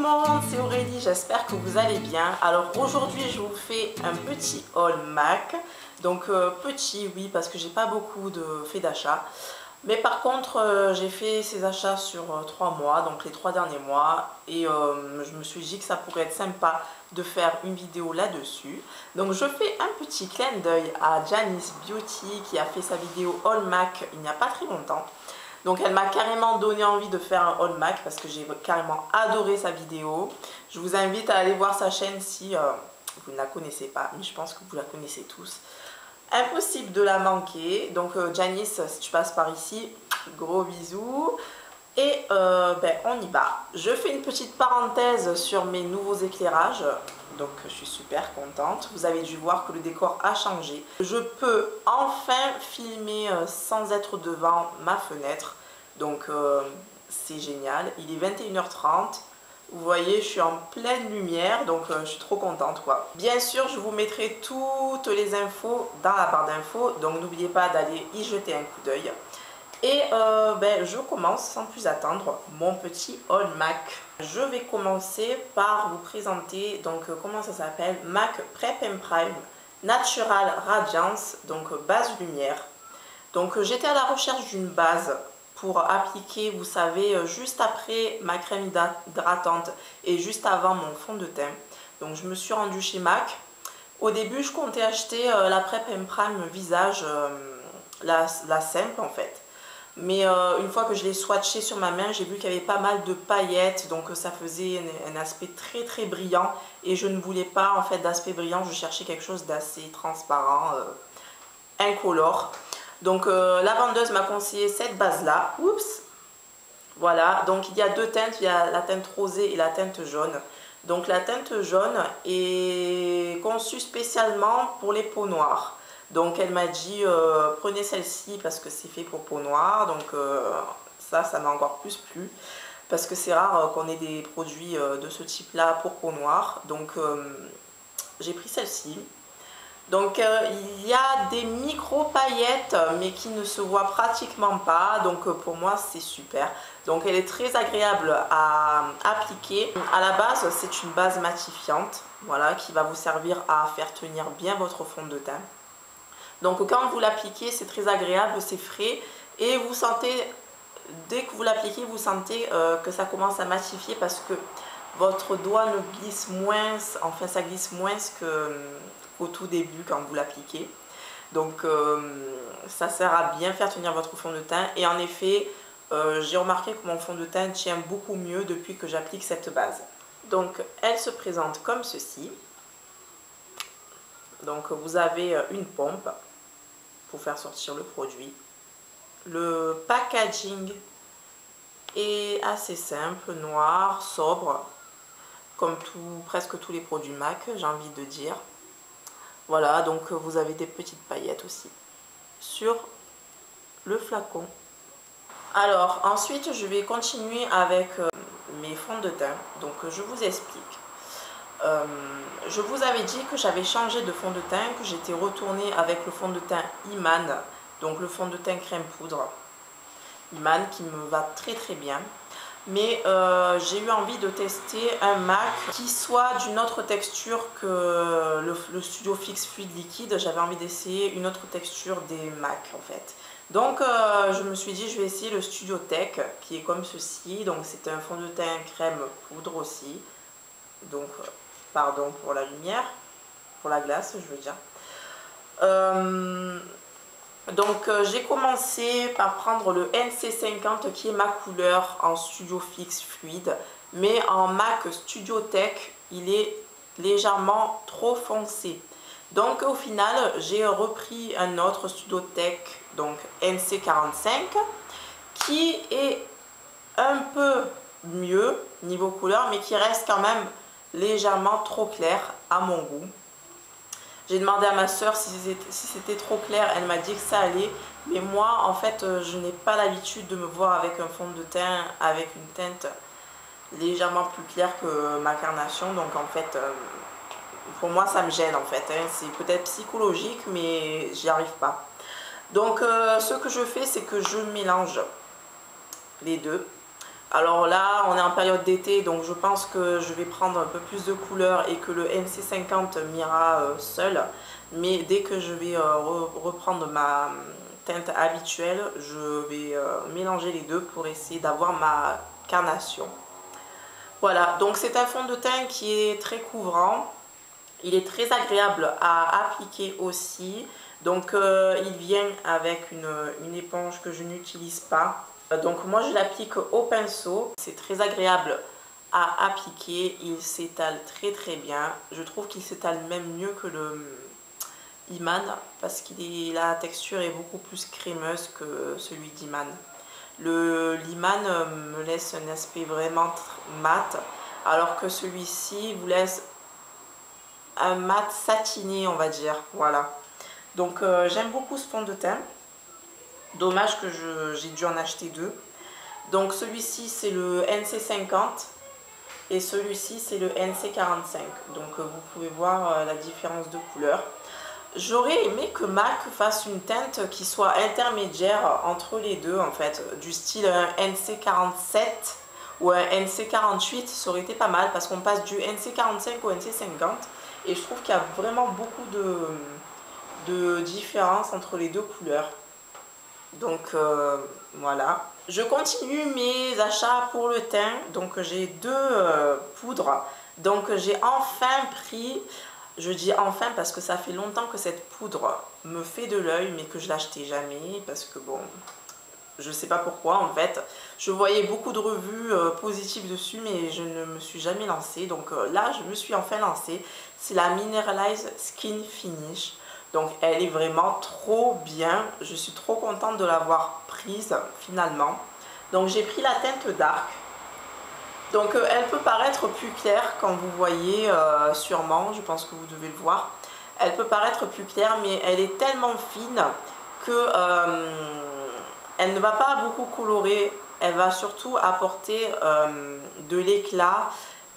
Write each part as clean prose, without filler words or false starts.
monde, c'est Aurélie, j'espère que vous allez bien. Alors aujourd'hui je vous fais un petit haul MAC. Donc petit oui parce que j'ai pas beaucoup de faits d'achat. Mais par contre j'ai fait ces achats sur 3 mois, donc les 3 derniers mois. Et je me suis dit que ça pourrait être sympa de faire une vidéo là-dessus. Donc je fais un petit clin d'œil à Janice Beauty qui a fait sa vidéo haul MAC il n'y a pas très longtemps. Donc elle m'a carrément donné envie de faire un haul MAC parce que j'ai carrément adoré sa vidéo. Je vous invite à aller voir sa chaîne si vous ne la connaissez pas, mais je pense que vous la connaissez tous. Impossible de la manquer. Donc Janice, si tu passes par ici, gros bisous. Et on y va. Je fais une petite parenthèse sur mes nouveaux éclairages. Donc je suis super contente. Vous avez dû voir que le décor a changé. Je peux enfin filmer sans être devant ma fenêtre. Donc c'est génial. Il est 21h30. Vous voyez, je suis en pleine lumière. Donc je suis trop contente quoi. Bien sûr, je vous mettrai toutes les infos dans la barre d'infos. Donc n'oubliez pas d'aller y jeter un coup d'œil. Et je commence sans plus attendre mon petit haul MAC. Je vais commencer par vous présenter donc comment ça s'appelle, MAC Prep and Prime Natural Radiance, donc base lumière. Donc j'étais à la recherche d'une base pour appliquer, vous savez, juste après ma crème hydratante et juste avant mon fond de teint. Donc je me suis rendue chez MAC. Au début je comptais acheter la Prep and Prime visage, la simple en fait. Mais une fois que je l'ai swatché sur ma main, j'ai vu qu'il y avait pas mal de paillettes, donc ça faisait un aspect très très brillant. Et je ne voulais pas en fait d'aspect brillant, je cherchais quelque chose d'assez transparent, incolore. Donc la vendeuse m'a conseillé cette base là. Oups. Voilà, donc il y a deux teintes, il y a la teinte rosée et la teinte jaune. Donc la teinte jaune est conçue spécialement pour les peaux noires. Donc elle m'a dit prenez celle-ci parce que c'est fait pour peau noire. Donc ça m'a encore plus plu. Parce que c'est rare qu'on ait des produits de ce type là pour peau noire. Donc j'ai pris celle-ci. Donc il y a des micro paillettes mais qui ne se voient pratiquement pas. Donc pour moi c'est super. Donc elle est très agréable à appliquer. À la base c'est une base matifiante. Voilà, qui va vous servir à faire tenir bien votre fond de teint. Donc quand vous l'appliquez, c'est très agréable, c'est frais et vous sentez, dès que vous l'appliquez, vous sentez que ça commence à matifier parce que votre doigt ne glisse moins, enfin ça glisse moins qu'au tout début quand vous l'appliquez. Donc ça sert à bien faire tenir votre fond de teint et en effet, j'ai remarqué que mon fond de teint tient beaucoup mieux depuis que j'applique cette base. Donc elle se présente comme ceci. Donc vous avez une pompe pour faire sortir le produit. Le packaging est assez simple, noir, sobre, comme presque tous les produits MAC, j'ai envie de dire. Voilà, donc vous avez des petites paillettes aussi sur le flacon. Alors ensuite je vais continuer avec mes fonds de teint. Donc je vous explique. Je vous avais dit que j'avais changé de fond de teint, que j'étais retournée avec le fond de teint Iman, donc le fond de teint crème poudre Iman qui me va très très bien. Mais j'ai eu envie de tester un MAC qui soit d'une autre texture que le Studio Fix Fluide Liquide. J'avais envie d'essayer une autre texture des MAC en fait. Donc je me suis dit je vais essayer le Studio Tech qui est comme ceci. Donc c'est un fond de teint crème poudre aussi. Donc pardon pour la lumière, pour la glace je veux dire. Donc j'ai commencé par prendre le NC50 qui est ma couleur en Studio Fix Fluide. Mais en MAC Studio Tech il est légèrement trop foncé. Donc au final j'ai repris un autre Studio Tech, donc NC45, qui est un peu mieux niveau couleur mais qui reste quand même légèrement trop clair à mon goût. J'ai demandé à ma soeur si c'était trop clair, elle m'a dit que ça allait, mais moi en fait je n'ai pas l'habitude de me voir avec un fond de teint avec une teinte légèrement plus claire que ma carnation, donc en fait pour moi ça me gêne en fait, hein. C'est peut-être psychologique mais j'y arrive pas. Donc ce que je fais c'est que je mélange les deux. Alors là, on est en période d'été, donc je pense que je vais prendre un peu plus de couleurs et que le NC50 m'ira seul. Mais dès que je vais reprendre ma teinte habituelle, je vais mélanger les deux pour essayer d'avoir ma carnation. Voilà, donc c'est un fond de teint qui est très couvrant. Il est très agréable à appliquer aussi. Donc il vient avec une éponge que je n'utilise pas. Donc moi je l'applique au pinceau. C'est très agréable à appliquer. Il s'étale très très bien. Je trouve qu'il s'étale même mieux que le Iman parce que la texture est beaucoup plus crémeuse que celui d'Iman. L'Iman me laisse un aspect vraiment mat, alors que celui-ci vous laisse un mat satiné, on va dire. Voilà. Donc j'aime beaucoup ce fond de teint. Dommage que j'ai dû en acheter deux. Donc celui-ci c'est le NC50 et celui-ci c'est le NC45. Donc vous pouvez voir la différence de couleur. J'aurais aimé que MAC fasse une teinte qui soit intermédiaire entre les deux en fait, du style un NC47 ou un NC48, ça aurait été pas mal parce qu'on passe du NC45 au NC50 et je trouve qu'il y a vraiment beaucoup de différence entre les deux couleurs. Donc voilà. Je continue mes achats pour le teint, donc j'ai deux poudres. Donc j'ai enfin pris... Je dis enfin parce que ça fait longtemps que cette poudre me fait de l'œil, mais que je l'achetais jamais parce que bon, je sais pas pourquoi en fait. Je voyais beaucoup de revues positives dessus, mais je ne me suis jamais lancée. Donc là, je me suis enfin lancée. C'est la Mineralize Skin Finish. Donc elle est vraiment trop bien. Je suis trop contente de l'avoir prise finalement. Donc j'ai pris la teinte Dark. Donc elle peut paraître plus claire quand vous voyez sûrement, je pense que vous devez le voir. Elle peut paraître plus claire mais elle est tellement fine que elle ne va pas beaucoup colorer. Elle va surtout apporter de l'éclat.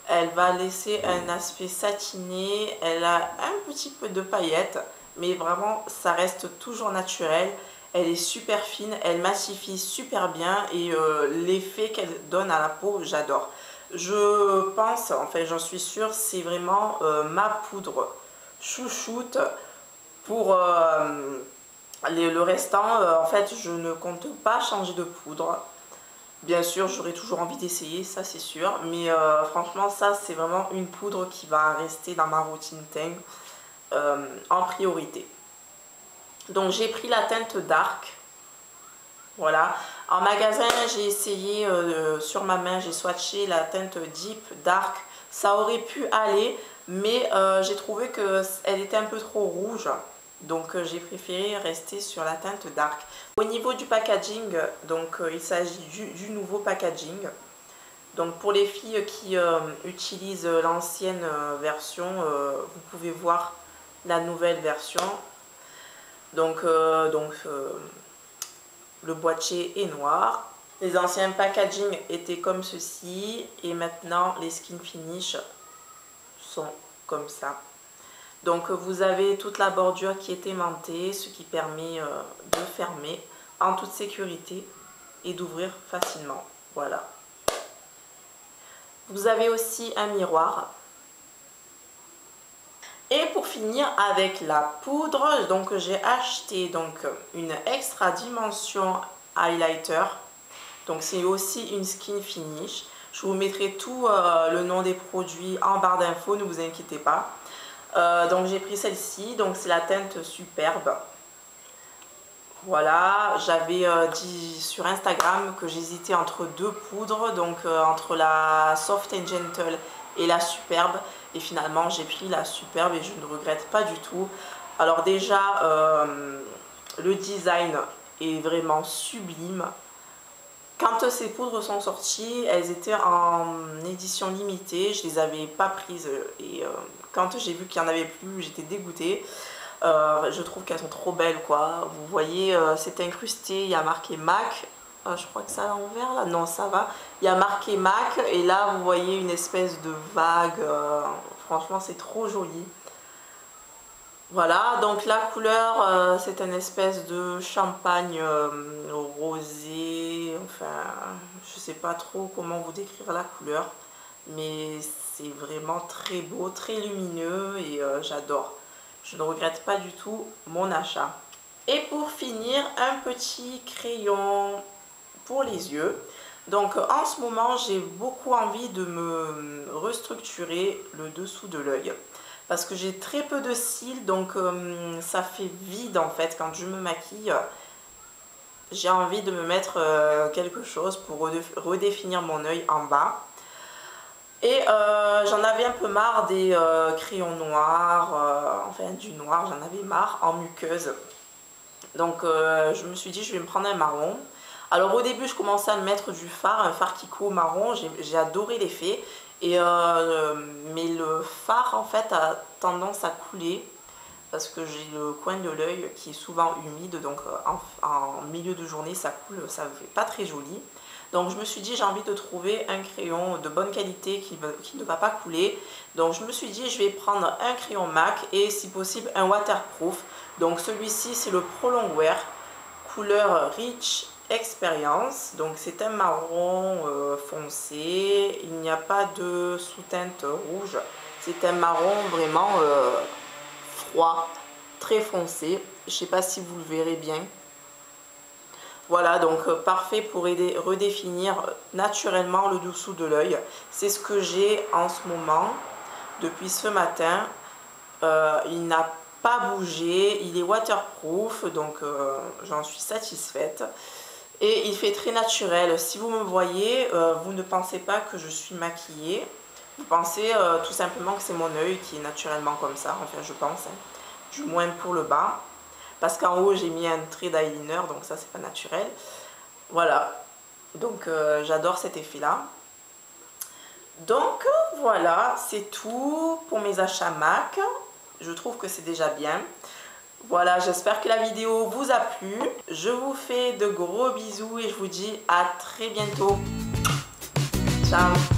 Elle va laisser un aspect satiné. Elle a un petit peu de paillettes mais vraiment ça reste toujours naturel. Elle est super fine, elle massifie super bien et l'effet qu'elle donne à la peau, j'adore. Je pense, en fait j'en suis sûre, c'est vraiment ma poudre chouchoute pour le restant. En fait, je ne compte pas changer de poudre. Bien sûr, j'aurai toujours envie d'essayer, ça c'est sûr. Mais franchement, ça c'est vraiment une poudre qui va rester dans ma routine teint en priorité. Donc j'ai pris la teinte Dark, voilà. En magasin j'ai essayé sur ma main, j'ai swatché la teinte Deep, Dark, ça aurait pu aller, mais j'ai trouvé qu'elle était un peu trop rouge, donc j'ai préféré rester sur la teinte Dark. Au niveau du packaging, donc il s'agit du nouveau packaging. Donc pour les filles qui utilisent l'ancienne version, vous pouvez voir la nouvelle version. Donc, le boîtier est noir. Les anciens packaging étaient comme ceci et maintenant les skin finish sont comme ça. Donc vous avez toute la bordure qui est aimantée, ce qui permet de fermer en toute sécurité et d'ouvrir facilement. Voilà. Vous avez aussi un miroir. Et pour finir avec la poudre, donc j'ai acheté donc une extra dimension highlighter. Donc c'est aussi une skin finish. Je vous mettrai tout le nom des produits en barre d'infos, ne vous inquiétez pas. Donc j'ai pris celle-ci, donc c'est la teinte Superbe. Voilà, j'avais dit sur Instagram que j'hésitais entre deux poudres, donc entre la Soft and Gentle et la Superbe. Et finalement j'ai pris la Superbe et je ne regrette pas du tout. Alors déjà le design est vraiment sublime. Quand ces poudres sont sorties, elles étaient en édition limitée, je les avais pas prises et quand j'ai vu qu'il n'y en avait plus, j'étais dégoûtée. Je trouve qu'elles sont trop belles quoi. Vous voyez, c'est incrusté, il y a marqué MAC. Je crois que ça à l'envers là, non ça va. Il y a marqué MAC et là vous voyez une espèce de vague. Franchement c'est trop joli. Voilà, donc la couleur, c'est une espèce de champagne rosé, enfin, je sais pas trop comment vous décrire la couleur, mais c'est vraiment très beau, très lumineux et j'adore. Je ne regrette pas du tout mon achat. Et pour finir, un petit crayon pour les yeux. Donc en ce moment, j'ai beaucoup envie de me restructurer le dessous de l'œil parce que j'ai très peu de cils, donc ça fait vide en fait quand je me maquille. J'ai envie de me mettre quelque chose pour redéfinir mon œil en bas. Et j'en avais un peu marre des crayons noirs, enfin du noir, j'en avais marre en muqueuse. Donc je me suis dit je vais me prendre un marron. Alors au début je commençais à me mettre du fard, un fard Kiko marron, j'ai adoré l'effet. Mais le fard en fait a tendance à couler parce que j'ai le coin de l'œil qui est souvent humide, donc en milieu de journée ça coule, ça ne fait pas très joli. Donc je me suis dit j'ai envie de trouver un crayon de bonne qualité qui ne va pas couler. Donc je me suis dit je vais prendre un crayon MAC et si possible un waterproof. Donc celui-ci c'est le Pro Longwear couleur Rich Experience. Donc c'est un marron foncé, il n'y a pas de sous-teinte rouge. C'est un marron vraiment froid, très foncé. Je ne sais pas si vous le verrez bien. Voilà, donc parfait pour redéfinir naturellement le dessous de l'œil. C'est ce que j'ai en ce moment depuis ce matin. Il n'a pas bougé, il est waterproof, donc j'en suis satisfaite. Et il fait très naturel. Si vous me voyez, vous ne pensez pas que je suis maquillée. Vous pensez tout simplement que c'est mon œil qui est naturellement comme ça. Enfin, je pense, hein. Du moins pour le bas. Parce qu'en haut, j'ai mis un trait d'eyeliner, donc ça, c'est pas naturel. Voilà. Donc, j'adore cet effet-là. Donc, voilà, c'est tout pour mes achats MAC. Je trouve que c'est déjà bien. Voilà, j'espère que la vidéo vous a plu. Je vous fais de gros bisous et je vous dis à très bientôt. Ciao!